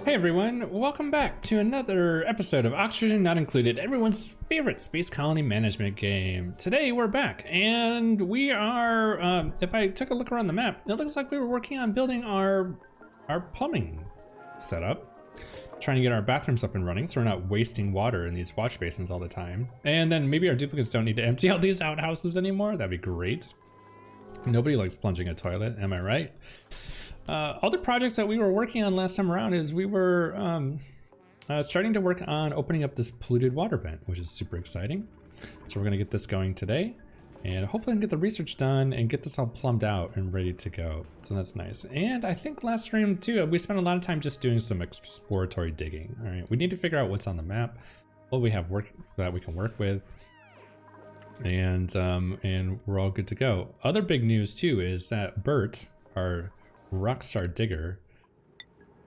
Hey everyone, welcome back to another episode of Oxygen Not Included, everyone's favorite space colony management game. Today we're back, and we are, if I took a look around the map, it looks like we were working on building our plumbing setup, trying to get our bathrooms up and running so we're not wasting water in these wash basins all the time. And then maybe our duplicates don't need to empty out these outhouses anymore. That'd be great. Nobody likes plunging a toilet, am I right? Other projects that we were working on last time around is we were starting to work on opening up this polluted water vent, which is super exciting. So we're gonna get this going today, and hopefully I can get the research done and get this all plumbed out and ready to go. So that's nice. And I think last stream too, we spent a lot of time just doing some exploratory digging. All right, we need to figure out what's on the map, what we have that we can work with, and we're all good to go. Other big news too is that Bert, our Rockstar digger,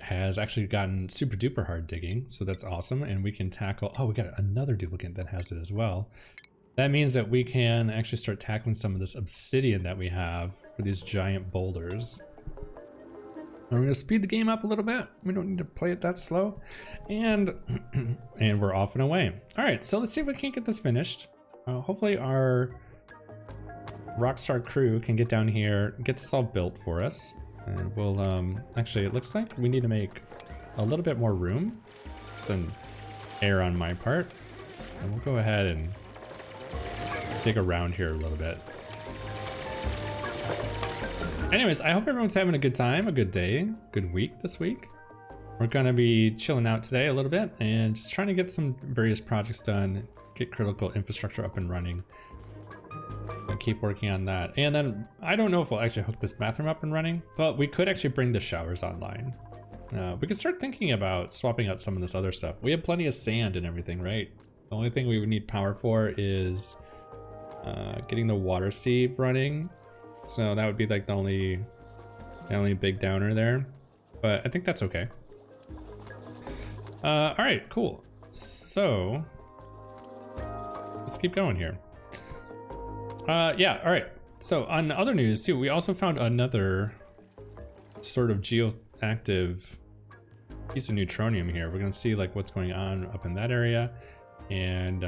has actually gotten super duper hard digging, so that's awesome. And we can tackle, oh, we got another duplicant that has it as well. That means that we can actually start tackling some of this obsidian that we have for these giant boulders. And we're gonna speed the game up a little bit. We don't need to play it that slow, and and we're off and away. All right, so let's see if we can't get this finished. Hopefully our Rockstar crew can get down here, get this all built for us. And we'll, actually, it looks like we need to make a little bit more room. It's an error on my part. And we'll go ahead and dig around here a little bit. Anyways, I hope everyone's having a good time, a good day, good week this week. We're gonna be chilling out today a little bit and just trying to get some various projects done, get critical infrastructure up and running. I'll keep working on that. And then I don't know if we'll actually hook this bathroom up and running, but we could actually bring the showers online. We could start thinking about swapping out some of this other stuff. We have plenty of sand and everything, right? The only thing we would need power for is getting the water sieve running. So that would be like the only big downer there, but I think that's okay. All right, cool. So let's keep going here. Yeah, all right. So on other news too, we also found another sort of geoactive piece of neutronium here. We're gonna see like what's going on up in that area, and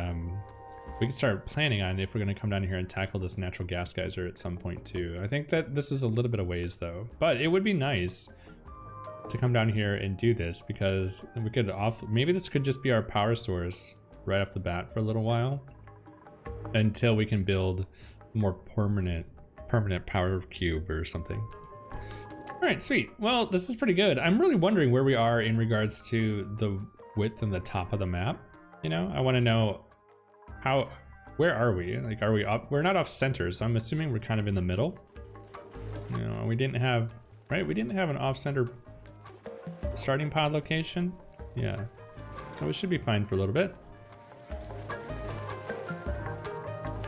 we can start planning on if we're gonna come down here and tackle this natural gas geyser at some point too. I think that this is a little bit of ways though, but it would be nice to come down here and do this because we could maybe this could just be our power source right off the bat for a little while until we can build more permanent power cube or something. All right, sweet. Well, this is pretty good. I'm really wondering where we are in regards to the width and the top of the map. You know, I want to know where are we? Like, are we up? We're not off center, so I'm assuming we're kind of in the middle. You know, we didn't have an off center starting pod location. Yeah, so we should be fine for a little bit.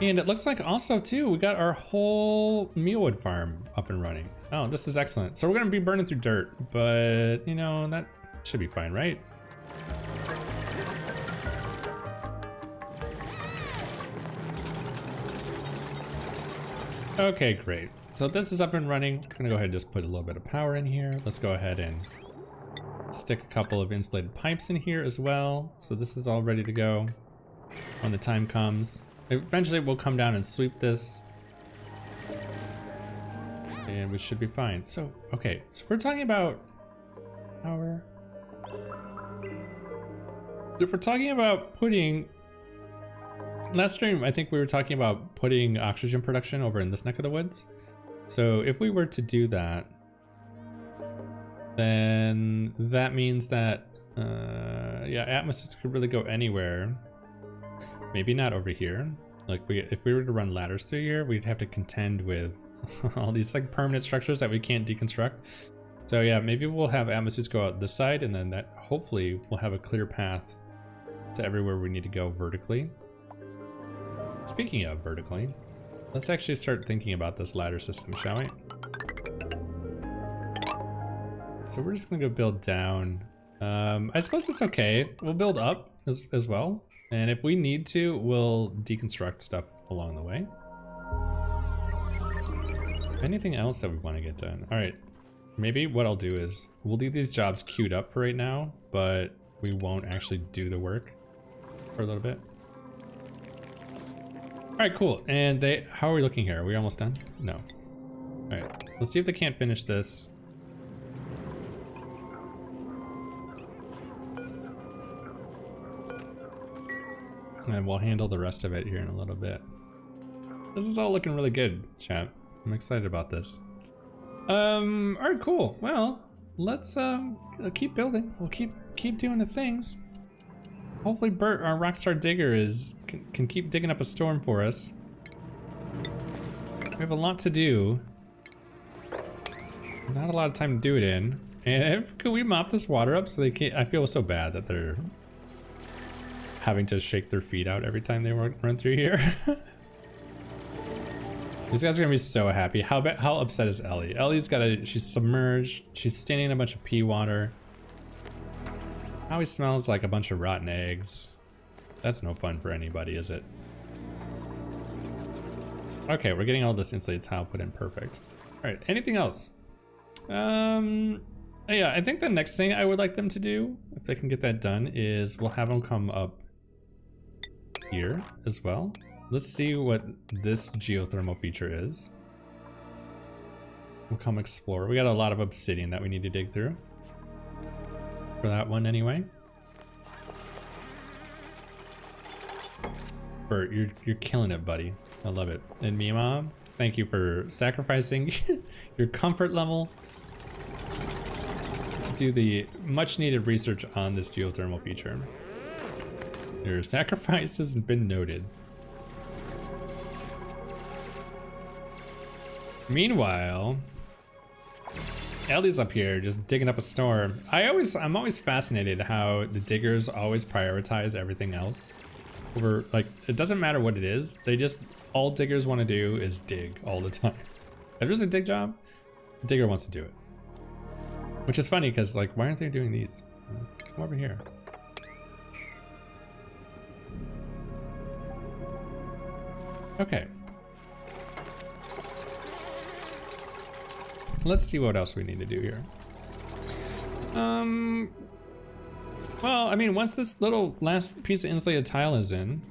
And it looks like also too, we got our whole mealwood farm up and running. Oh, this is excellent. So we're gonna be burning through dirt, but you know, that should be fine, right? Okay, great. So this is up and running. I'm gonna go ahead and just put a little bit of power in here. Let's go ahead and stick a couple of insulated pipes in here as well. So this is all ready to go when the time comes. Eventually we'll come down and sweep this and we should be fine. So, okay, so we're talking about power. If we're talking about putting, last stream, I think we were talking about putting oxygen production over in this neck of the woods. So if we were to do that, then that means that, yeah, atmospheres could really go anywhere. Maybe not over here. Like if we were to run ladders through here, we'd have to contend with all these like permanent structures that we can't deconstruct. So yeah, maybe we'll have atmospheres go out this side, and then that hopefully we'll have a clear path to everywhere we need to go vertically. Speaking of vertically, let's actually start thinking about this ladder system, shall we? So we're just gonna go build down. I suppose it's okay. We'll build up as well. And if we need to, we'll deconstruct stuff along the way. Anything else that we want to get done? All right, Maybe what I'll do is we'll leave these jobs queued up for right now, but we won't actually do the work for a little bit. All right, cool. And how are we looking here? Are we almost done? No. All right, let's see if they can't finish this. And we'll handle the rest of it here in a little bit. This is all looking really good, chat. I'm excited about this. All right, cool. Well, let's keep building. We'll keep doing the things. Hopefully Bert, our rockstar digger, can keep digging up a storm for us. We have a lot to do. Not a lot of time to do it in. And could we mop this water up so they can't? I feel so bad that they're having to shake their feet out every time they run through here. These guys are gonna be so happy. How upset is Ellie? Ellie's she's submerged. She's standing in a bunch of pea water. Always smells like a bunch of rotten eggs. That's no fun for anybody, is it? Okay, we're getting all this insulated tile put in perfect. All right, anything else? Yeah, I think the next thing I would like them to do, if they can get that done, is we'll have them come up here as well. Let's see what this geothermal feature is. We'll come explore. We got a lot of obsidian that we need to dig through. For that one anyway. Bert, you're killing it, buddy. I love it. And Mima, thank you for sacrificing your comfort level to do the much needed research on this geothermal feature. Your sacrifice has been noted. Meanwhile, Ellie's up here just digging up a storm. I'm always fascinated how the diggers always prioritize everything else over, like, it doesn't matter what it is. All diggers want to do is dig all the time. If there's a dig job, the digger wants to do it. Which is funny because, like, why aren't they doing these? Come over here. Okay. Let's see what else we need to do here. Well, I mean, once this little last piece of insulated tile is in.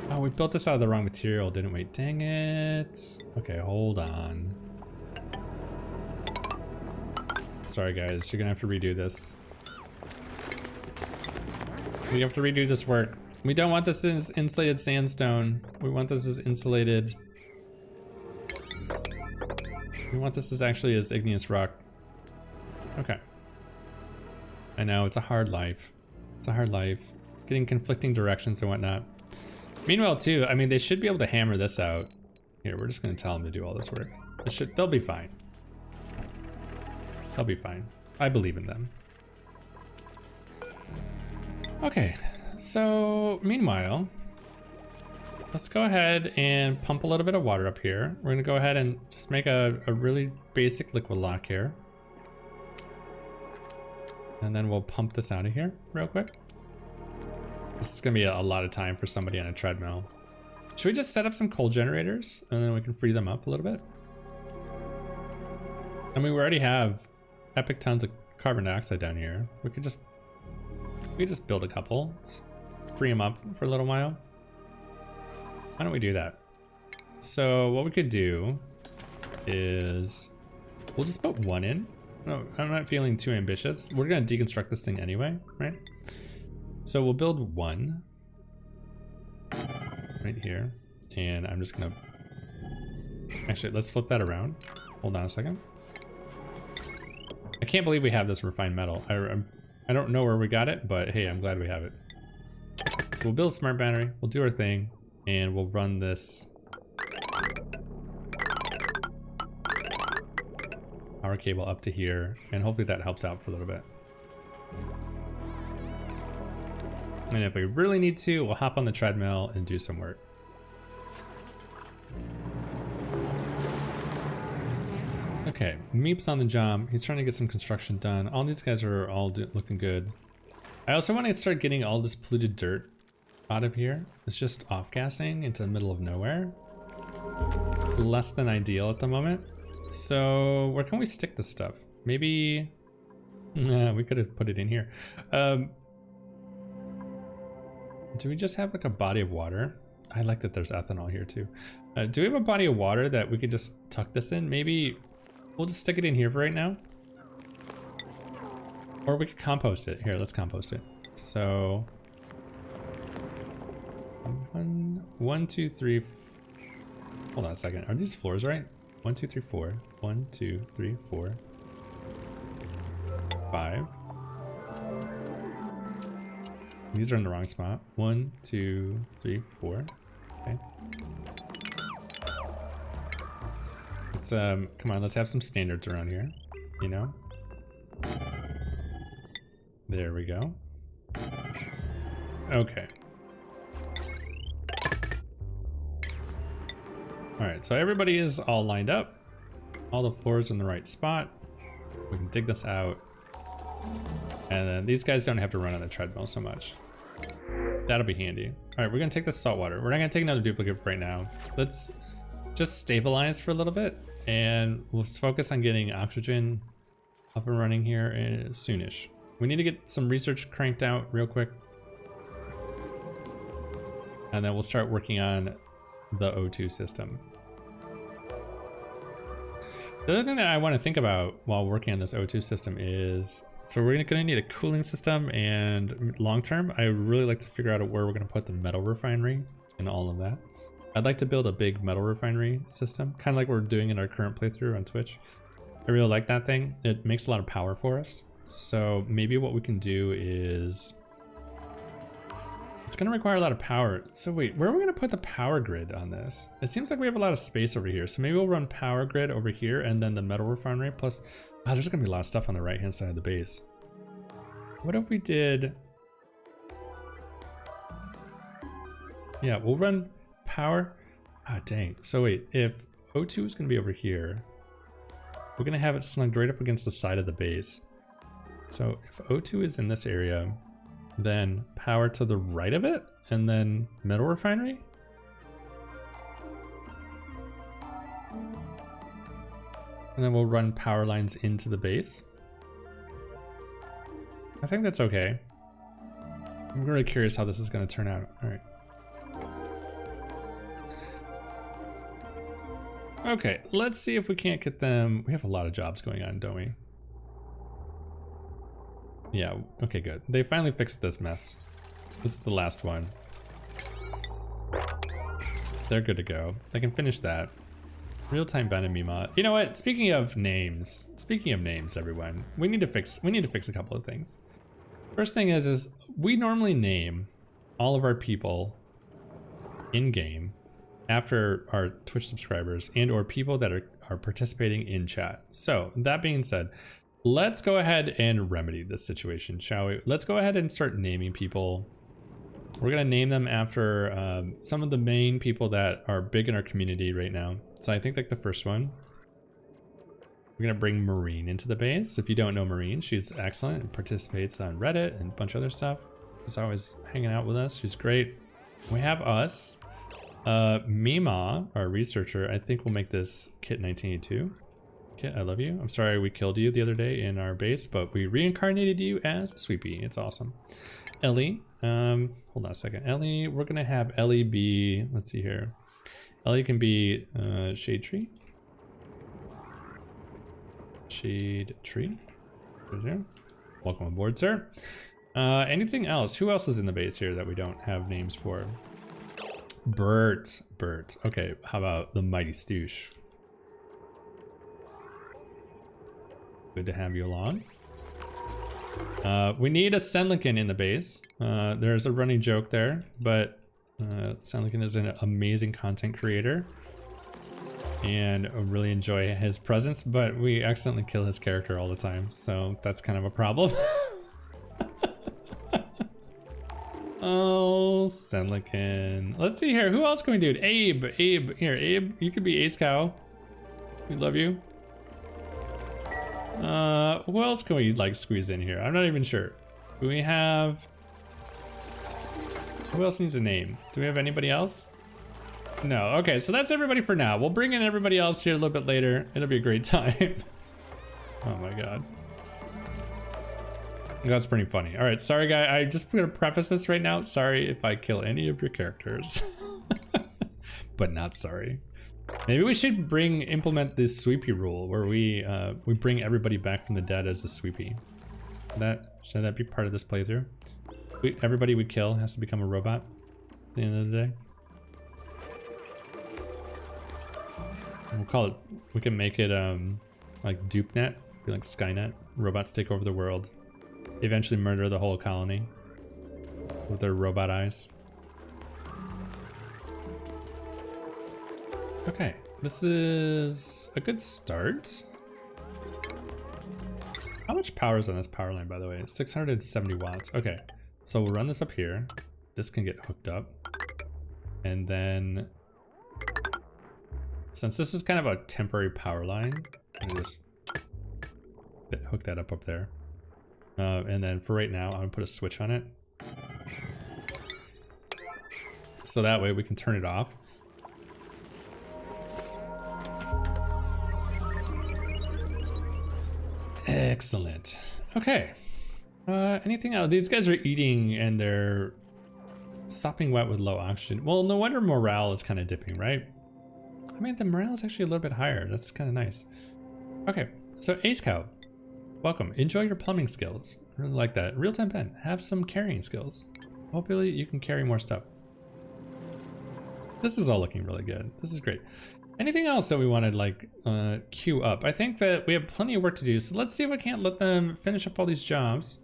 Oh, we built this out of the wrong material, didn't we? Dang it. Okay, hold on. Sorry guys, you're gonna have to redo this. We have to redo this work. We don't want this as insulated sandstone. We want this as insulated. We want this as actually as igneous rock. Okay. I know, it's a hard life. It's a hard life. Getting conflicting directions and whatnot. Meanwhile too, I mean, they should be able to hammer this out. Here, we're just gonna tell them to do all this work. They'll be fine. They'll be fine. I believe in them. Okay, so meanwhile, let's go ahead and pump a little bit of water up here. We're gonna go ahead and just make a really basic liquid lock here. And then we'll pump this out of here real quick. This is gonna be a lot of time for somebody on a treadmill. Should we just set up some coal generators and then we can free them up a little bit? I mean, we already have epic tons of carbon dioxide down here. We could just build a couple, just free them up for a little while. Why don't we do that? So what we could do is we'll just put one in. No, I'm not feeling too ambitious. We're gonna deconstruct this thing anyway, right? So we'll build one right here, and I'm just gonna, actually, let's flip that around. Hold on a second. I can't believe we have this refined metal. I don't know where we got it, but hey, I'm glad we have it. So we'll build a smart battery, we'll do our thing, and we'll run this power cable up to here, and hopefully that helps out for a little bit. And if we really need to, we'll hop on the treadmill and do some work. Okay, Meep's on the job. He's trying to get some construction done. All these guys are all looking good. I also want to start getting all this polluted dirt out of here. It's just off-gassing into the middle of nowhere. Less than ideal at the moment. So where can we stick this stuff? Maybe we could have put it in here. Do we just have like a body of water? I like that there's ethanol here too. Do we have a body of water that we could just tuck this in? Maybe we'll just stick it in here for right now. Or we could compost it. Here, let's compost it. So, 1, 2, 3. Hold on a second. Are these floors right? 1, 2, 3, 4. 1, 2, 3, 4. 5. These are in the wrong spot. 1, 2, 3, 4. Okay. Let's come on, let's have some standards around here, you know? There we go. Okay. Alright, so everybody is all lined up. All the floors in the right spot. We can dig this out. And then these guys don't have to run on the treadmill so much. That'll be handy. Alright, we're gonna take the salt water. We're not gonna take another duplicate right now. Let's just stabilize for a little bit. And we'll focus on getting oxygen up and running here soonish. We need to get some research cranked out real quick. And then we'll start working on the O2 system. The other thing that I want to think about while working on this O2 system is, so we're going to need a cooling system, and long term, I really like to figure out where we're going to put the metal refinery and all of that. I'd like to build a big metal refinery system, kind of like we're doing in our current playthrough on Twitch. I really like that thing. It makes a lot of power for us. So maybe what we can do is, it's going to require a lot of power. So wait, where are we going to put the power grid on this? It seems like we have a lot of space over here. So maybe we'll run power grid over here and then the metal refinery plus, wow, there's going to be a lot of stuff on the right hand side of the base. What if we did, yeah, we'll run power. Ah, dang. So wait, if O2 is going to be over here, we're going to have it snugged right up against the side of the base. So if O2 is in this area, then power to the right of it, and then metal refinery. And then we'll run power lines into the base. I think that's okay. I'm really curious how this is going to turn out. All right. Okay, let's see if we can't get them. We have a lot of jobs going on, don't we? Yeah, okay, good. They finally fixed this mess. This is the last one. They're good to go. They can finish that. RealTimeBen and Mima. You know what? Speaking of names, everyone, we need to fix a couple of things. First thing is we normally name all of our people in game after our Twitch subscribers and or people that are participating in chat. So that being said, let's go ahead and remedy this situation, shall we? Let's go ahead and start naming people. We're gonna name them after some of the main people that are big in our community right now. So I think like the first one, we're gonna bring Marine into the base. If you don't know Marine, she's excellent and participates on Reddit and a bunch of other stuff. She's always hanging out with us. She's great. We have us. Mima, our researcher, I think we'll make this Kit 1982. Kit, I love you. I'm sorry we killed you the other day in our base, but we reincarnated you as Sweepy. It's awesome. Ellie, hold on a second. Ellie, we're gonna have Ellie be, let's see here. Ellie can be Shade Tree. Shade Tree. There. Welcome aboard, sir. Anything else? Who else is in the base here that we don't have names for? Bert. Okay, how about the Mighty Stoosh? Good to have you along. We need a Senlican in the base. There's a running joke there, but Senlican is an amazing content creator. And I really enjoy his presence, but we accidentally kill his character all the time, so that's kind of a problem. Oh, Senlican. Let's see here. Who else can we do? Abe. Here, Abe, you could be Ace Cow. We love you. Who else can we like squeeze in here? I'm not even sure. Do we have... Who else needs a name? Do we have anybody else? No, okay, so that's everybody for now. We'll bring in everybody else here a little bit later. It'll be a great time. Oh my god. That's pretty funny. All right, sorry guy, I'm just gonna preface this right now. Sorry if I kill any of your characters. But not sorry. Maybe we should implement this sweepy rule where we bring everybody back from the dead as a sweepy. Should that be part of this playthrough? Everybody we kill has to become a robot at the end of the day. We'll call it, we can make it like DupeNet, be like Skynet. Robots take over the world. Eventually murder the whole colony with their robot eyes. Okay, this is a good start. How much power is on this power line, by the way? 670 watts. Okay, so we'll run this up here. This can get hooked up. And then, since this is kind of a temporary power line, I'm gonna just hook that up there. And then for right now, I'm gonna put a switch on it. So that way we can turn it off. Excellent. Okay. Anything else? These guys are eating and they're sopping wet with low oxygen. Well, no wonder morale is kind of dipping, right? I mean, the morale is actually a little bit higher. That's kind of nice. Okay, so Ace Cow, welcome. Enjoy your plumbing skills. I really like that. RealTimeBen, have some carrying skills. Hopefully you can carry more stuff. This is all looking really good. This is great. Anything else that we want to like queue up? I think that we have plenty of work to do, so let's see if we can't let them finish up all these jobs.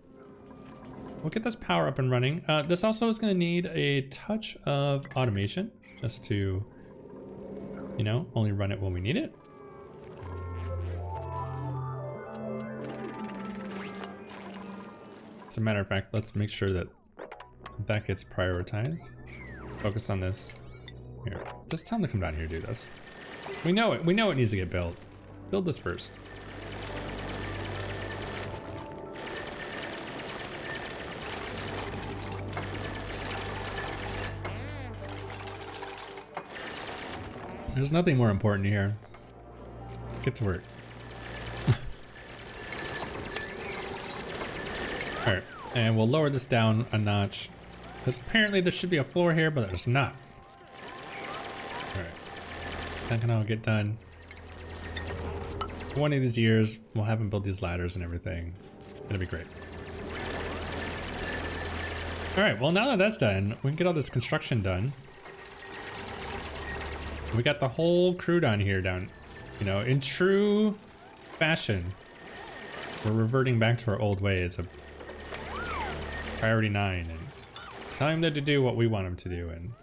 We'll get this power up and running. This also is going to need a touch of automation, just to, you know, only run it when we need it. As a matter of fact, let's make sure that that gets prioritized. Focus on this. Here, just tell them to come down here and do this. We know it needs to get built. Build this first. There's nothing more important here. Get to work. Alright, and we'll lower this down a notch. Because apparently there should be a floor here, but there's not. That can all get done. One of these years, we'll have them build these ladders and everything. It'll be great. Alright, well now that that's done, we can get all this construction done. We got the whole crew down here, you know, in true fashion. We're reverting back to our old ways of priority 9 and telling them to do what we want them to do and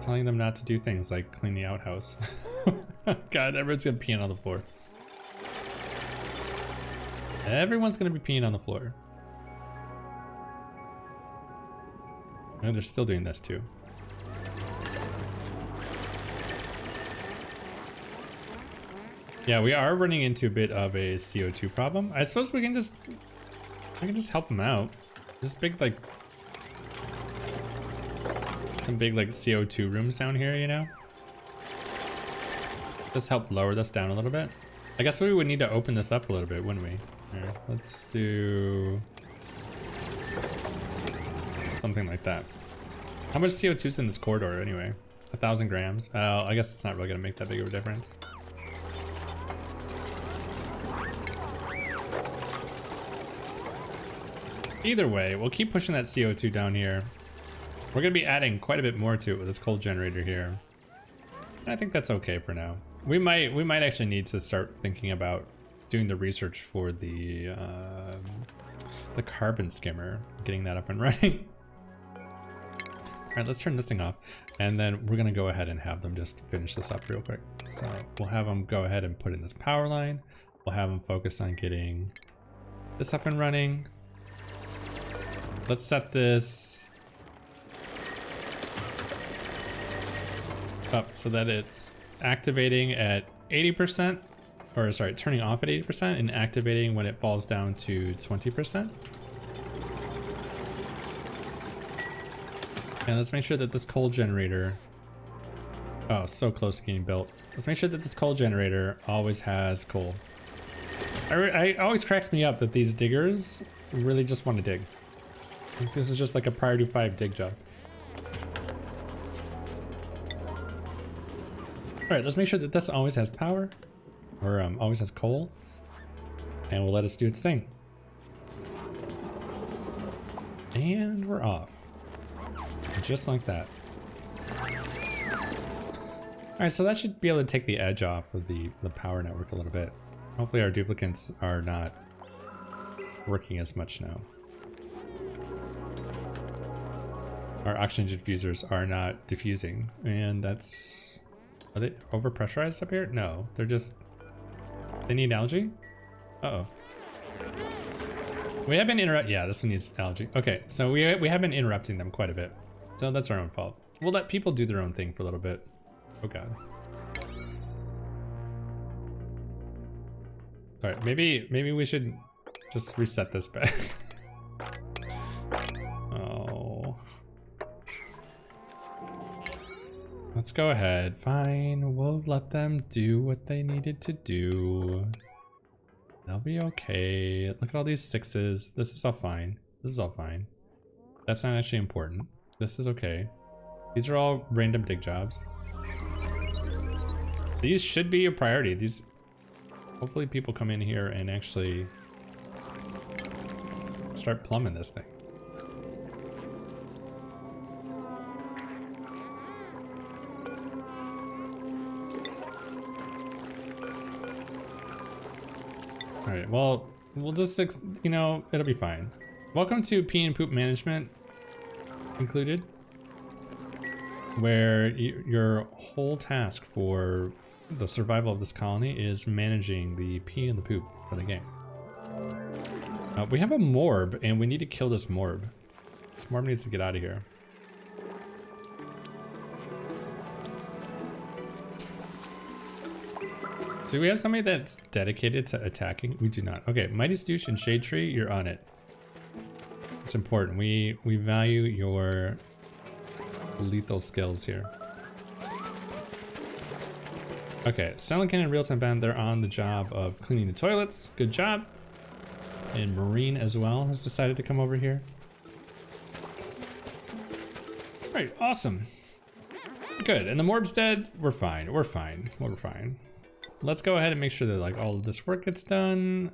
telling them not to do things like clean the outhouse. God, everyone's gonna pee on the floor. Everyone's gonna be peeing on the floor. And they're still doing this too. Yeah, we are running into a bit of a CO2 problem. I suppose we can just help them out. This big like some big like CO2 rooms down here, you know? Just help lower this down a little bit. I guess we would need to open this up a little bit, wouldn't we? Here, let's do something like that. How much CO2 is in this corridor anyway? 1,000 grams. Oh, I guess it's not really gonna make that big of a difference. Either way, we'll keep pushing that CO2 down here. We're gonna be adding quite a bit more to it with this coal generator here. And I think that's okay for now. We might actually need to start thinking about doing the research for the carbon skimmer, getting that up and running. All right, let's turn this thing off, and then we're gonna go ahead and have them just finish this up real quick. So we'll have them go ahead and put in this power line. We'll have them focus on getting this up and running. Let's set this up so that it's activating at 80%, or sorry, turning off at 80% and activating when it falls down to 20%. And let's make sure that this coal generator Oh, so close to getting built. Let's make sure that this coal generator always has coal. It always cracks me up that these diggers really just want to dig. I think this is just like a priority 5 dig job. Alright, let's make sure that this always has power. Or always has coal. And we'll let us do its thing. And we're off. Just like that. Alright, so that should be able to take the edge off of the power network a little bit. Hopefully our duplicants are not working as much now. Our oxygen diffusers are not diffusing, and that's... Are they overpressurized up here? No, they're just... They need algae? Uh-oh. We have been yeah, this one needs algae. Okay, so we have been interrupting them quite a bit. So that's our own fault. We'll let people do their own thing for a little bit. Oh god. Alright, maybe we should just reset this back. Oh. Let's go ahead. Fine, we'll let them do what they needed to do. They'll be okay. Look at all these 6s. This is all fine. This is all fine. That's not actually important. This is okay. These are all random dig jobs. These should be a priority. These, hopefully people come in here and actually start plumbing this thing. All right, well, we'll just, you know, it'll be fine. Welcome to pee and poop management included, where your whole task for the survival of this colony is managing the pee and the poop for the game. We have a morb, and we need to kill this morb. This morb needs to get out of here. Do we have somebody that's dedicated to attacking? We do not. Okay, Mighty Stoosh and Shade Tree, you're on it. It's important. We value your lethal skills here. Okay, Selican and RealTimeBen, they're on the job of cleaning the toilets. Good job. And Marine as well has decided to come over here. All right, awesome. Good, and the morb's dead. We're fine, we're fine, we're fine. Let's go ahead and make sure that like all of this work gets done.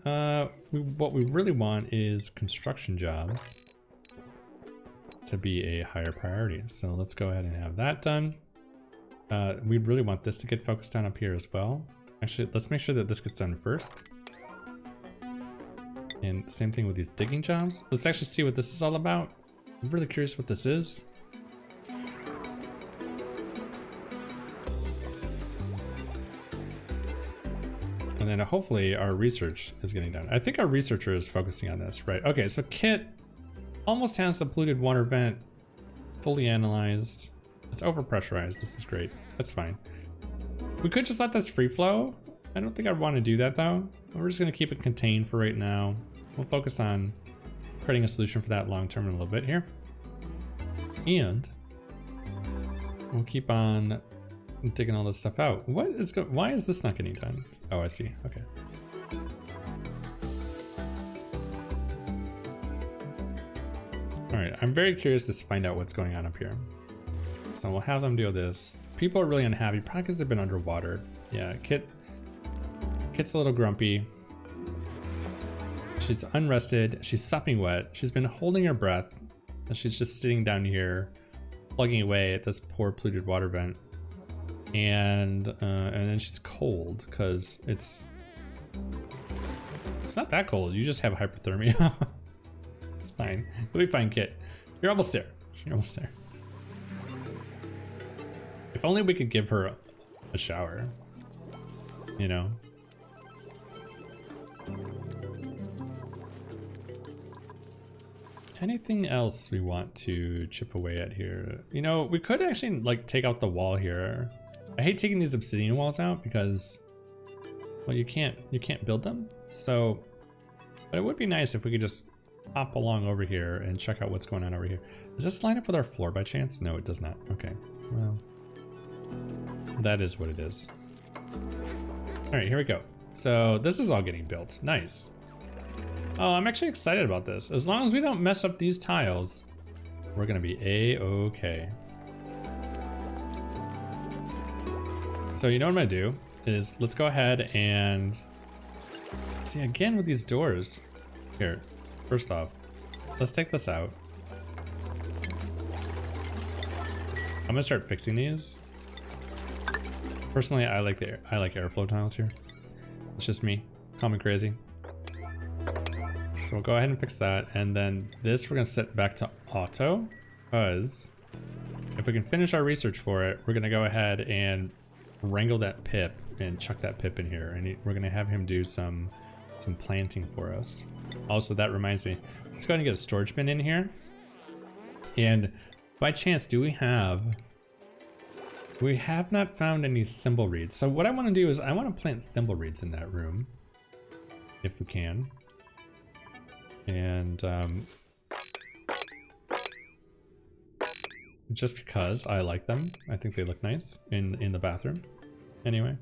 What we really want is construction jobs to be a higher priority. So let's go ahead and have that done. We really want this to get focused on up here as well. Actually, let's make sure that this gets done first. And same thing with these digging jobs. Let's actually see what this is all about. I'm really curious what this is. And then hopefully our research is getting done. I think our researcher is focusing on this, right? Okay, so Kit almost has the polluted water vent fully analyzed. It's overpressurized. This is great. That's fine. We could just let this free flow. I don't think I'd want to do that though. We're just going to keep it contained for right now. We'll focus on creating a solution for that long term in a little bit here. And we'll keep on digging all this stuff out. Why is this not getting done? Oh, I see. Okay. All right, I'm very curious to find out what's going on up here. So we'll have them do this. People are really unhappy, probably because they've been underwater. Yeah, Kit's a little grumpy. She's unrested. She's supping wet. She's been holding her breath. And she's just sitting down here, plugging away at this poor polluted water vent. And then she's cold because it's not that cold. You just have hypothermia. It's fine. You'll be fine, Kit. You're almost there. You're almost there. If only we could give her a shower, you know? Anything else we want to chip away at here? You know, we could actually like take out the wall here. I hate taking these obsidian walls out because, well, you can't build them. So, but it would be nice if we could just hop along over here and check out what's going on over here. Does this line up with our floor by chance? No, it does not. Okay, well. That is what it is. All right, here we go. So this is all getting built. Nice. Oh, I'm actually excited about this. As long as we don't mess up these tiles, we're gonna be a-okay. So you know what I'm gonna do is let's go ahead and see again with these doors. Here, first off, let's take this out. I'm gonna start fixing these. Personally, I like airflow tiles here. It's just me. Call me crazy. So we'll go ahead and fix that, and then this we're gonna set back to auto, because if we can finish our research for it, we're gonna go ahead and wrangle that pip and chuck that pip in here, and we're gonna have him do some planting for us. Also, that reminds me, let's go ahead and get a storage bin in here. And by chance, we have not found any thimbleweeds. So what I want to do is I want to plant thimbleweeds in that room, if we can. And just because I like them, I think they look nice in the bathroom. Anyway,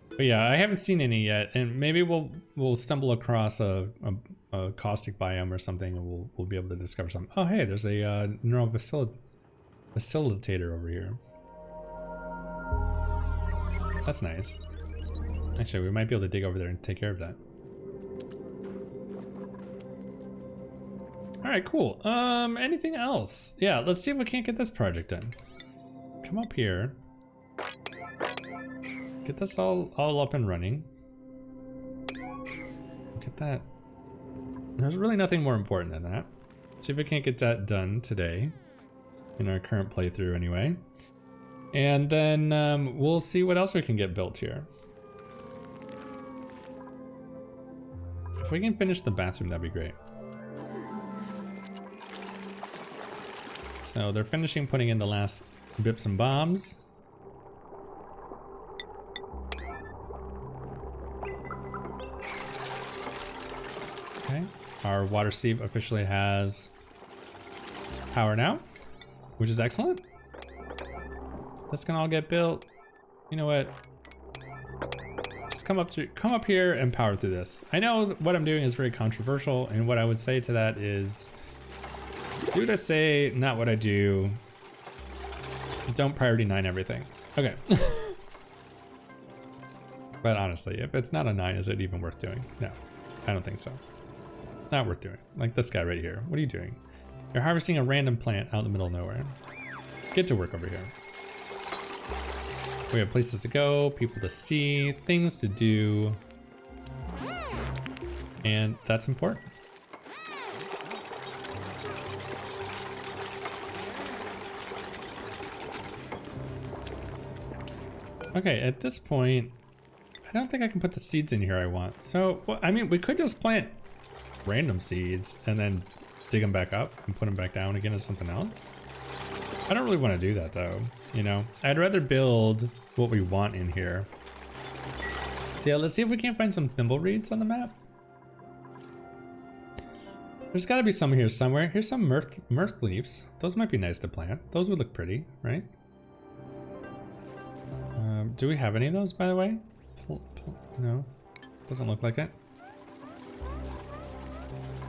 but yeah, I haven't seen any yet, and maybe we'll stumble across a caustic biome or something, and we'll be able to discover something. Oh hey, there's a neural facilitator over here. That's nice. Actually, we might be able to dig over there and take care of that. All right, cool. Anything else? Yeah, let's see if we can't get this project done. Come up here. Get this all up and running. Look at that. There's really nothing more important than that. See if we can't get that done today. In our current playthrough anyway. And then we'll see what else we can get built here. If we can finish the bathroom, that'd be great. So they're finishing putting in the last bips and bombs. Okay, our water sieve officially has power now, which is excellent. This can all get built. You know what? Just come up here and power through this. I know what I'm doing is very controversial, and what I would say to that is, do what I say, not what I do. Don't priority 9 everything. Okay. But honestly, if it's not a 9, is it even worth doing? No, I don't think so. It's not worth doing. Like this guy right here. What are you doing? You're harvesting a random plant out in the middle of nowhere. Get to work over here. We have places to go, people to see, things to do. And that's important. Okay, at this point, I don't think I can put the seeds in here I want. So, well, I mean, we could just plant random seeds and then dig them back up and put them back down again as something else. I don't really want to do that though, you know? I'd rather build what we want in here. So yeah, let's see if we can't find some thimbleweeds on the map. There's gotta be some here somewhere. Here's some mirth leaves. Those might be nice to plant. Those would look pretty, right? Do we have any of those, by the way? No, doesn't look like it.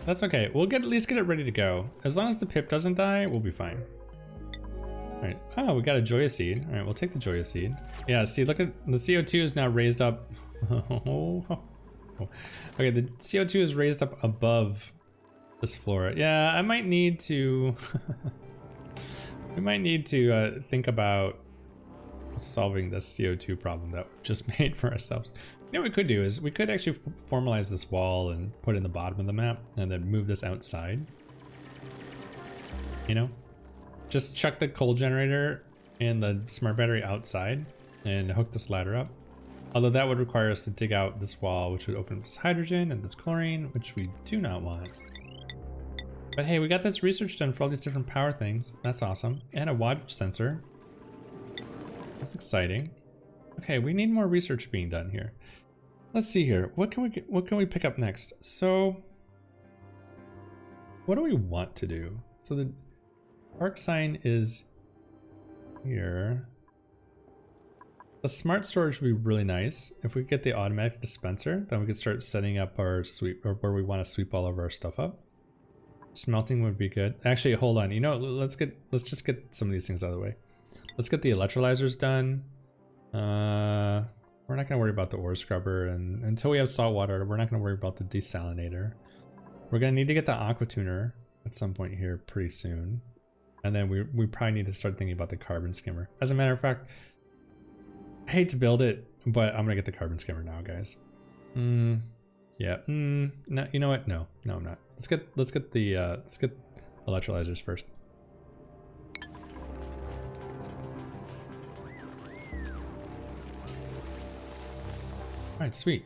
That's okay. We'll at least get it ready to go. As long as the pip doesn't die, we'll be fine. All right. Oh, we got a Joya seed. All right, we'll take the Joya seed. Yeah, see, look at the CO2 is now raised up. Okay, the CO2 is raised up above this flora. Yeah, I might need to. We might need to think about solving this CO2 problem that we've just made for ourselves. You know what we could do is we could actually formalize this wall and put it in the bottom of the map and then move this outside. You know? Just chuck the coal generator and the smart battery outside and hook this ladder up. Although that would require us to dig out this wall, which would open up this hydrogen and this chlorine, which we do not want. But hey, we got this research done for all these different power things. That's awesome. And a wattage sensor. That's exciting. Okay, we need more research being done here. Let's see here. What can we pick up next? So, what do we want to do? So the park sign is here. The smart storage would be really nice. If we get the automatic dispenser, then we could start setting up our sweep, or where we want to sweep all of our stuff up. Smelting would be good. Actually, hold on. You know, let's just get some of these things out of the way. Let's get the electrolyzers done. We're not gonna worry about the ore scrubber, and until we have salt water, we're not gonna worry about the desalinator. We're gonna need to get the aqua tuner at some point here pretty soon. And then we probably need to start thinking about the carbon skimmer. As a matter of fact, I hate to build it, but I'm gonna get the carbon skimmer now, guys. Yeah. No, you know what? No, I'm not. Let's get electrolyzers first. All right, sweet.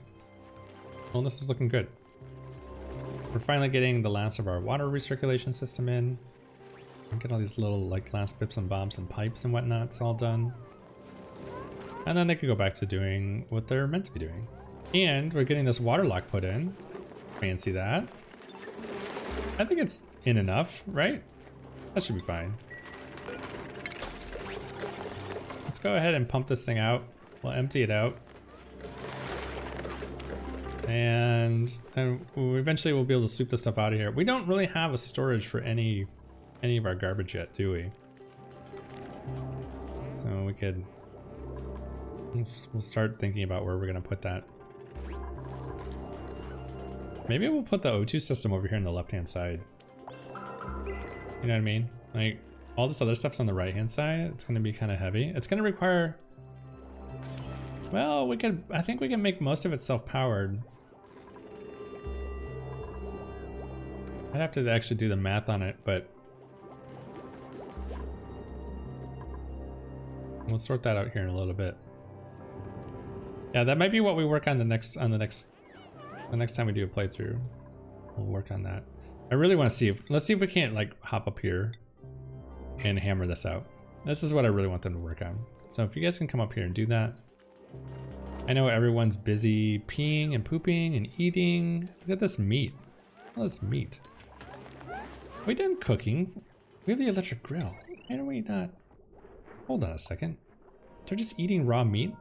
Well, this is looking good. We're finally getting the last of our water recirculation system in. And get all these little like last bits and bobs and pipes and whatnot. It's all done. And then they could go back to doing what they're meant to be doing. And we're getting this water lock put in. Fancy that. I think it's in enough, right? That should be fine. Let's go ahead and pump this thing out. We'll empty it out. And eventually we'll be able to sweep the stuff out of here. We don't really have a storage for any of our garbage yet, do we? So we could... We'll start thinking about where we're gonna put that. Maybe we'll put the O2 system over here on the left-hand side. You know what I mean? Like, all this other stuff's on the right-hand side. It's gonna be kind of heavy. It's gonna require... Well, I think we can make most of it self-powered. I'd have to actually do the math on it, but... We'll sort that out here in a little bit. Yeah, that might be what we work on the next time we do a playthrough. We'll work on that. I really want to see let's see if we can't like hop up here and hammer this out. This is what I really want them to work on. So if you guys can come up here and do that. I know everyone's busy peeing and pooping and eating. Look at this meat. All this meat. Are we done cooking? We have the electric grill. Why are we not? Hold on a second. They're just eating raw meat?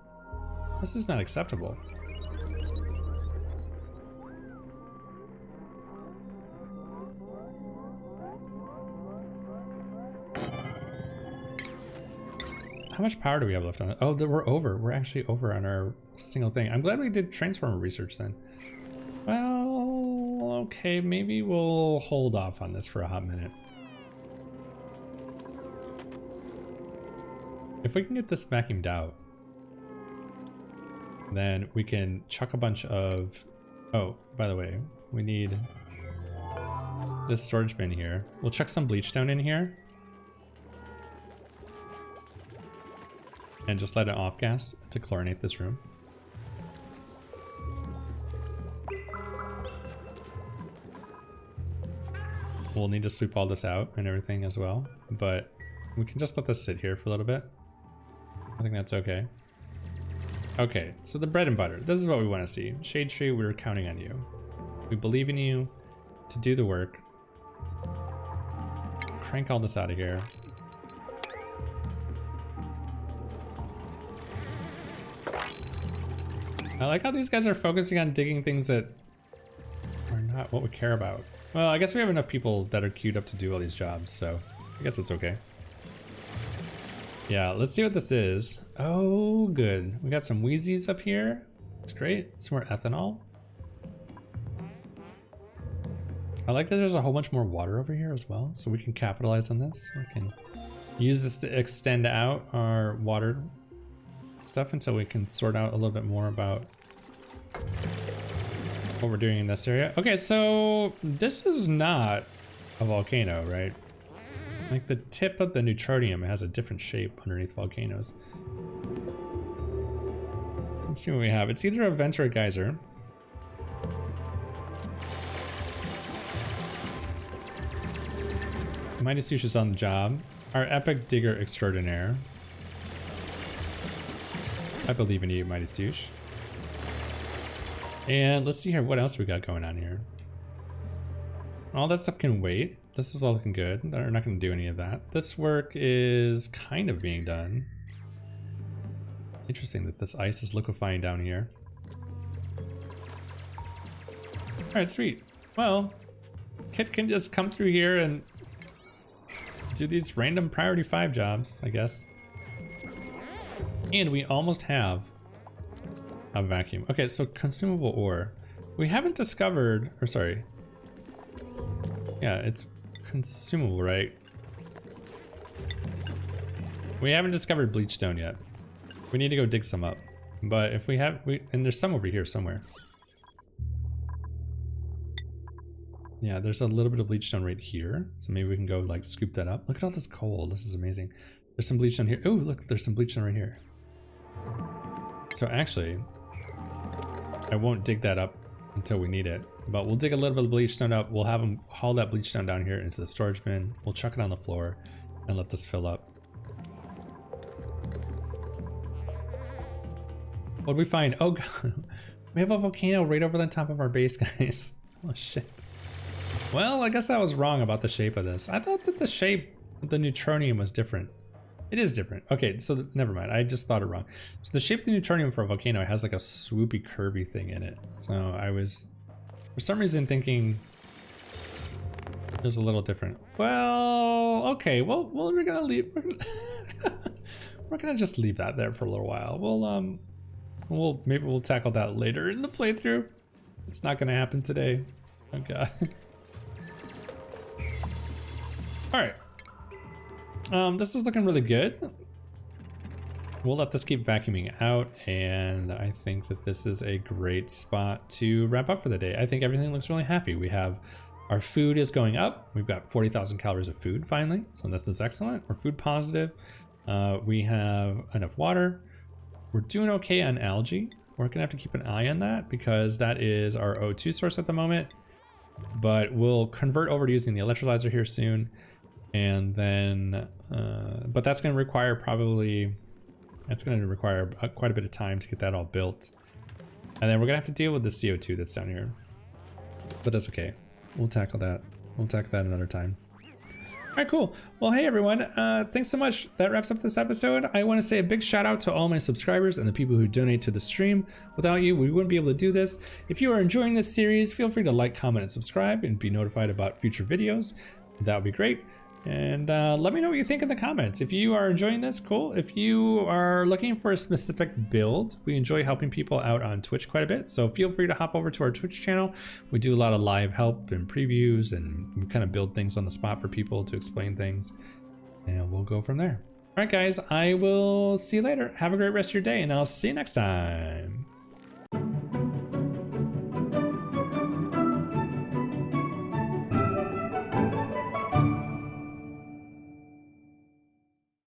This is not acceptable. How much power do we have left on it? Oh, we're over. We're actually over on our single thing. I'm glad we did transformer research then. Well, okay, maybe we'll hold off on this for a hot minute. If we can get this vacuumed out, then we can chuck a bunch of... Oh, by the way, we need this storage bin here. We'll chuck some bleach down in here. And just let it off gas to chlorinate this room. We'll need to sweep all this out and everything as well, but we can just let this sit here for a little bit. I think that's okay. Okay, so the bread and butter. This is what we want to see. Shade Tree, we were counting on you. We believe in you to do the work. Crank all this out of here. I like how these guys are focusing on digging things that are not what we care about. Well, I guess we have enough people that are queued up to do all these jobs, so I guess it's okay. Yeah, let's see what this is. Oh, good. We got some Wheezies up here. That's great. Some more ethanol. I like that there's a whole bunch more water over here as well, so we can capitalize on this. We can use this to extend out our water stuff until we can sort out a little bit more about what we're doing in this area. Okay, so this is not a volcano, right? Like the tip of the neutronium has a different shape underneath volcanoes. Let's see what we have. It's either a vent or a geyser. Mighty Sush is on the job. Our epic digger extraordinaire. I believe in you, Mighty Sush. And let's see here, what else we got going on here. All that stuff can wait. This is all looking good. They're not going to do any of that. This work is kind of being done. Interesting that this ice is liquefying down here. Alright, sweet. Well, Kit can just come through here and do these random priority 5 jobs, I guess. And we almost have a vacuum. Okay, so consumable ore. We haven't discovered, or sorry. Yeah, it's consumable, right? We haven't discovered bleachstone yet. We need to go dig some up. But if we have, and there's some over here somewhere. Yeah, there's a little bit of bleachstone right here. So maybe we can go like scoop that up. Look at all this coal. This is amazing. There's some bleachstone here. Oh, look, there's some bleachstone right here. So actually, I won't dig that up until we need it. But we'll dig a little bit of bleachstone up. We'll have them haul that bleachstone down here into the storage bin. We'll chuck it on the floor and let this fill up. What'd we find? Oh god, we have a volcano right over the top of our base, guys. Oh shit. Well, I guess I was wrong about the shape of this. I thought that the shape of the neutronium was different. It is different. Okay, so never mind. I just thought it wrong. So the shape of the neutronium for a volcano has like a swoopy, curvy thing in it. So I was, for some reason, thinking it was a little different. Well, okay. Well, we're gonna leave. We're gonna just leave that there for a little while. Maybe we'll tackle that later in the playthrough. It's not gonna happen today. Oh god. All right. This is looking really good. We'll let this keep vacuuming out, and I think that this is a great spot to wrap up for the day. I think everything looks really happy. We have our food is going up. We've got 40,000 calories of food finally, so this is excellent. We're food positive. We have enough water. We're doing okay on algae. We're gonna have to keep an eye on that because that is our O2 source at the moment. But we'll convert over to using the electrolyzer here soon. And then, but that's gonna require quite a bit of time to get that all built. And then we're gonna have to deal with the CO2 that's down here. But that's okay. We'll tackle that. We'll tackle that another time. All right, cool. Well, hey everyone, thanks so much. That wraps up this episode. I want to say a big shout out to all my subscribers and the people who donate to the stream. Without you, we wouldn't be able to do this. If you are enjoying this series, feel free to like, comment, and subscribe and be notified about future videos. That would be great. And let me know what you think in the comments. If you are enjoying this, cool. If you are looking for a specific build, we enjoy helping people out on Twitch quite a bit. So feel free to hop over to our Twitch channel. We do a lot of live help and previews, and we kind of build things on the spot for people to explain things. And we'll go from there. All right, guys, I will see you later. Have a great rest of your day, and I'll see you next time.